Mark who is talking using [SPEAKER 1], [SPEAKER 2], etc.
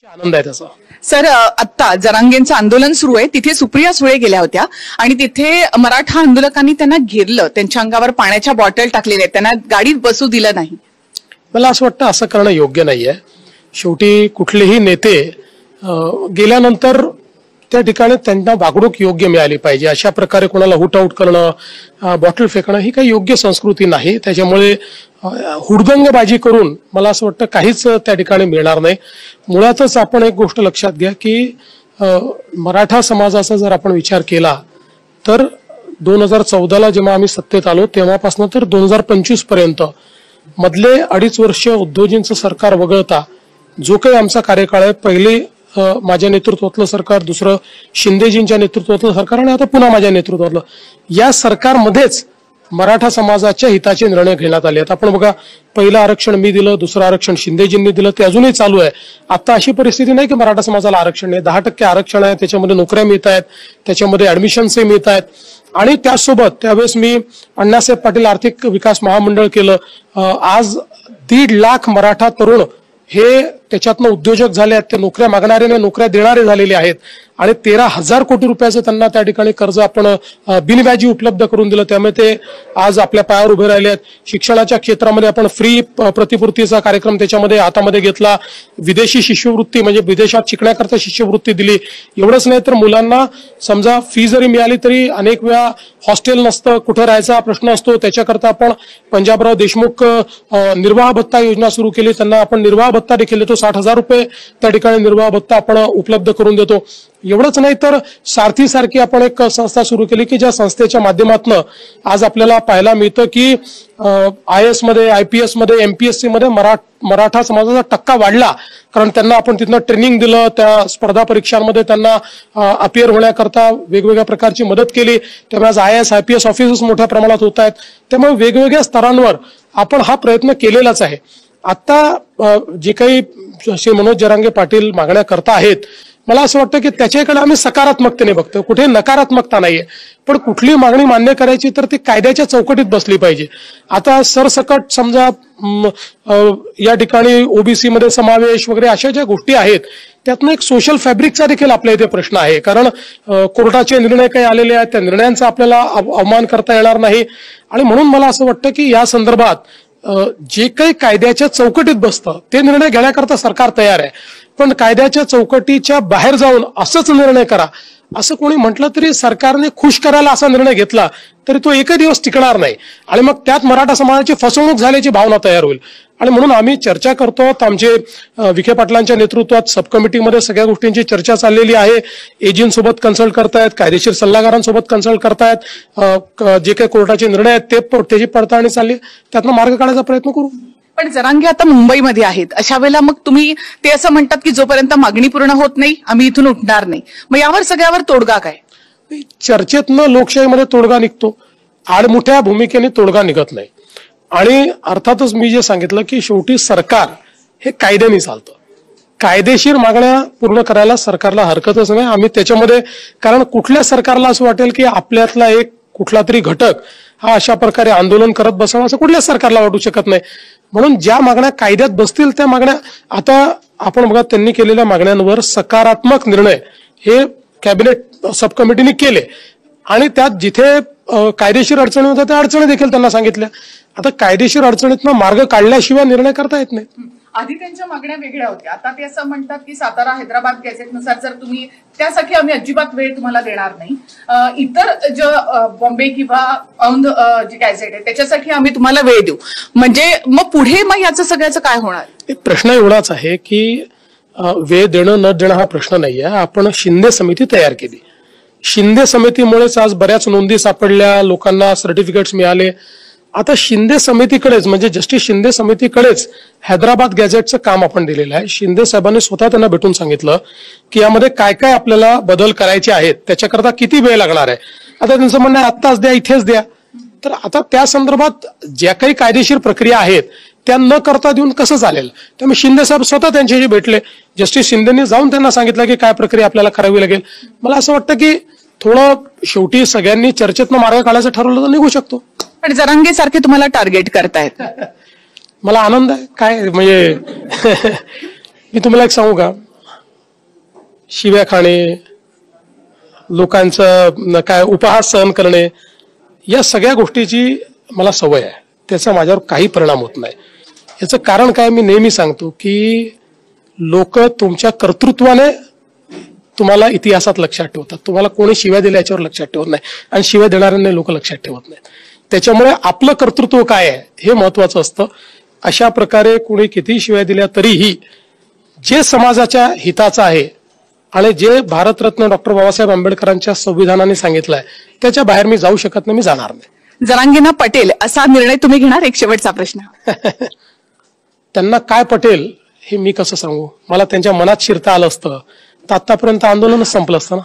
[SPEAKER 1] आनंद आहे त्याचा।
[SPEAKER 2] सर, आता जरांगेंचं आंदोलन सुरू आहे, तिथे सुप्रिया सुळे गेल्या होत्या आणि तिथे मराठा आंदोलकांनी त्यांना घेरलं, त्यांच्या अंगावर पाण्याच्या बॉटल टाकलेल्या आहेत, त्यांना गाडीत बसू दिलं नाही।
[SPEAKER 1] मला असं वाटतं असं करणं योग्य नाहीये। शेवटी कुठलेही नेते गेल्यानंतर त्या ठिकाणी त्यांना वागणूक योग्य मिळाली पाहिजे। अशा प्रकारे कोणाला हुट आउट करणं, बॉटल फेकणं ही काही योग्य संस्कृती नाही। त्याच्यामुळे हुडदंगबाजी करून मला असं वाटतं काहीच त्या ठिकाणी मिळणार नाही। मुळातच आपण एक गोष्ट लक्षात घ्या की मराठा समाजाचा जर आपण विचार केला तर 2014ला जेव्हा आम्ही सत्तेत आलो तेव्हापासून तर 2025 पर्यंत मधले 2.5 वर्ष उद्धवजींचं सरकार वगळता जो काही आमचा कार्यकाळ आहे, पहिले माझ्या नेतृत्वातलं सरकार, दुसरं शिंदेजींच्या नेतृत्वातलं सरकार आणि आता पुन्हा माझ्या नेतृत्वातलं, या सरकारमध्येच मराठा समाजाच्या हिताचे निर्णय घेण्यात आले आहेत। आपण बघा, पहिलं आरक्षण मी दिलं, दुसरं आरक्षण शिंदेजींनी दिलं, ते अजूनही चालू आहे। आता अशी परिस्थिती नाही की मराठा समाजाला आरक्षण नाही, 10% आरक्षण आहे, त्याच्यामध्ये नोकऱ्या मिळत आहेत, त्याच्यामध्ये ऍडमिशन्सही मिळत आहेत। आणि त्यासोबत त्यावेळेस मी अण्णासाहेब पाटील आर्थिक विकास महामंडळ केलं। आज 1.5 लाख मराठा तरुण हे त्याच्यातनं उद्योजक झाले आहेत, ते नोकऱ्या मागणारे नोकऱ्या देणारे झालेले आहेत आणि 13,000 कोटी रुपयाचं त्यांना त्या ठिकाणी कर्ज आपण बिनव्याजी उपलब्ध करून दिलं, त्यामुळे ते आज आपल्या पायावर उभे राहिले आहेत। शिक्षणाच्या क्षेत्रामध्ये आपण फ्री प्रतिपूर्तीचा कार्यक्रम त्याच्यामध्ये हातामध्ये घेतला, विदेशी शिष्यवृत्ती म्हणजे विदेशात शिकण्याकरता शिष्यवृत्ती दिली। एवढंच नाही तर मुलांना समजा फी जरी मिळाली तरी अनेक वेळा हॉस्टेल नसतं, कुठे राहायचा प्रश्न असतो, त्याच्याकरता आपण पंजाबराव देशमुख निर्वाह भत्ता योजना सुरू केली, त्यांना आपण निर्वाह भत्ता देखील देतो, 60,000 रुपये त्या ठिकाणी निर्वाह भत्ता आपण उपलब्ध करून देतो। एवढंच नाही तर सारथी सारखी आपण एक संस्था सुरू केली की ज्या संस्थेच्या माध्यमातून आज आपल्याला पाहायला मिळतं की IAS मध्ये, IPS मध्ये, MPSC मध्ये मराठा समाजाचा टक्का वाढला, कारण त्यांना आपण तिथनं ट्रेनिंग दिलं, त्या स्पर्धा परीक्षांमध्ये त्यांना अपिअर होण्याकरता वेगवेगळ्या प्रकारची मदत केली, त्यामुळे आज IAS IPS ऑफिसर्स मोठ्या प्रमाणात होत आहेत। त्यामुळे वेगवेगळ्या स्तरांवर आपण हा प्रयत्न केलेलाच आहे। आता जे काही श्री मनोज जरांगे पाटील मागण्या करता आहेत, मला असं वाटतं की त्याच्याकडे आम्ही सकारात्मकतेने बघतो, कुठे नकारात्मकता नाहीये, पण कुठली मागणी मान्य करायची तर ती कायद्याच्या चौकटीत बसली पाहिजे। आता सरसकट समजा या ठिकाणी OBC मध्ये समावेश वगैरे अशा ज्या गोष्टी आहेत त्यातनं एक सोशल फॅब्रिकचा देखील आपल्या इथे प्रश्न आहे, कारण कोर्टाचे निर्णय काही आलेले आहेत, त्या निर्णयांचा आपल्याला अवमान करता येणार नाही आणि म्हणून मला असं वाटतं की या संदर्भात जे काही कायद्याच्या चौकटीत बसतं ते निर्णय घेण्याकरता सरकार तयार आहे, पण कायद्याच्या चौकटीच्या बाहेर जाऊन असंच निर्णय करा असं कोणी म्हटलं तरी सरकारने खुश करायला असा निर्णय घेतला तरी तो एकही दिवस टिकणार नाही आणि मग त्यात मराठा समाजाची फसवणूक झाल्याची भावना तयार होईल। आणि म्हणून आम्ही चर्चा करतो, आमचे विखे पाटलांच्या नेतृत्वात सब कमिटीमध्ये सगळ्या गोष्टींची चर्चा चाललेली आहे। एजींसोबत कन्सल्ट करतायत, कायदेशीर सल्लागारांसोबत कन्सल्ट करतायत, जे काही कोर्टाचे निर्णय आहेत त्याची पडताळणी चालली, त्यातनं मार्ग काढायचा प्रयत्न करू।
[SPEAKER 2] पण जरांगे आता मुंबईमध्ये आहेत, अशा वेळेला मग तुम्ही ते असं म्हणतात की जोपर्यंत मागणी पूर्ण होत नाही आम्ही इथून उठणार नाही, मग यावर सगळ्यावर तोडगा काय?
[SPEAKER 1] चर्चेतनं लोकशाहीमध्ये तोडगा निघतो, आडमुठ्या भूमिकेने तोडगा निघत नाही। आणि अर्थातच मी जे सांगितलं की शेवटी सरकार हे कायद्याने चालतं, कायदेशीर मागण्या पूर्ण करायला सरकारला हरकतच नाही। आम्ही त्याच्यामध्ये, कारण कुठल्या सरकारला असं वाटेल की आपल्यातला एक कुठला तरी घटक हा अशा प्रकारे आंदोलन करत बसणं असं कुठल्याच सरकारला वाटू शकत नाही। म्हणून ज्या मागण्या कायद्यात बसतील त्या मागण्या, आता आपण बघा त्यांनी केलेल्या मागण्यांवर सकारात्मक निर्णय हे कॅबिनेट सब कमिटीने केले आणि त्यात जिथे कायदेशीर अडचणी होत्या त्या अडचणी देखील त्यांना सांगितल्या। आता कायदेशीर अडचणीतनं मार्ग काढल्याशिवाय निर्णय करता येत नाही।
[SPEAKER 2] आधी त्यांच्या मागण्या वेगळ्या होत्या, आता ते असं म्हणतात की सातारा हैदराबाद गॅझेटनुसार जर तुम्ही त्यासाठी आम्ही अजिबात वेळ तुम्हाला देणार नाही, इतर जे बॉम्बे किंवा औंध जे गॅझेट आहे त्याच्यासाठी आम्ही तुम्हाला वेळ देऊ, म्हणजे मग पुढे मग याचं सगळ्याचं काय होणार?
[SPEAKER 1] प्रश्न एवढाच आहे की वेळ देणं न देणं हा प्रश्न नाहीये। आपण शिंदे समिती तयार केली, शिंदे समितीमुळेच आज बऱ्याच नोंदी सापडल्या, लोकांना सर्टिफिकेट्स मिळाले। आता शिंदे समितीकडेच म्हणजे जस्टिस शिंदे समितीकडेच हैदराबाद गॅझेटचं काम आपण दिलेलं आहे। शिंदे साहेबांनी स्वतः त्यांना भेटून सांगितलं की यामध्ये काय काय आपल्याला बदल करायचे आहेत, त्याच्याकरता किती वेळ लागणार आहे। आता त्यांचं म्हणणं आहे आत्ताच द्या, इथेच द्या, तर आता त्या संदर्भात ज्या काही कायदेशीर प्रक्रिया आहेत त्या न करता देऊन कसं चालेल? त्यामुळे शिंदे साहेब स्वतः त्यांच्याशी भेटले, जस्टिस शिंदेनी जाऊन त्यांना सांगितलं की काय प्रक्रिया आपल्याला करावी लागेल। मला असं वाटतं की थोडं शेवटी सगळ्यांनी चर्चेतनं मार्ग काढायचं ठरवलं तर निघू शकतो।
[SPEAKER 2] पण जरांगे सारखे तुम्हाला टार्गेट करतायत,
[SPEAKER 1] मला आनंद आहे। काय म्हणजे मी तुम्हाला एक सांगू का, शिव्या खाणे, लोकांचं काय उपहास सहन करणे, या सगळ्या गोष्टीची मला सवय आहे. त्याचा माझ्यावर काही परिणाम होत नाही. याचं कारण काय मी नेहमी सांगतो की लोक तुमच्या कर्तृत्वाने तुम्हाला इतिहासात लक्षात ठेवतात. तुम्हाला कोणी शिव्या दिल्या याच्यावर लक्षात ठेवत नाही आणि शिव्या देणाऱ्यांना लोक लक्षात ठेवत नाहीत. त्याच्यामुळे आपलं कर्तृत्व काय आहे हे महत्वाचं असतं. अशा प्रकारे कोणी कितीही शिव्या दिल्या तरीही जे समाजाच्या हिताचं आहे आणि जे भारतरत्न डॉक्टर बाबासाहेब आंबेडकरांच्या संविधानाने सांगितलंय त्याच्या बाहेर मी जाऊ शकत नाही, मी जाणार नाही.
[SPEAKER 2] जरांगेंना पटेल असा निर्णय तुम्ही घेणार? एक शेवटचा प्रश्न.
[SPEAKER 1] त्यांना काय पटेल हे मी कसं सांगू? मला त्यांच्या मनात शिरता आलं असतं तर आतापर्यंत आंदोलनच संपलं असतं ना.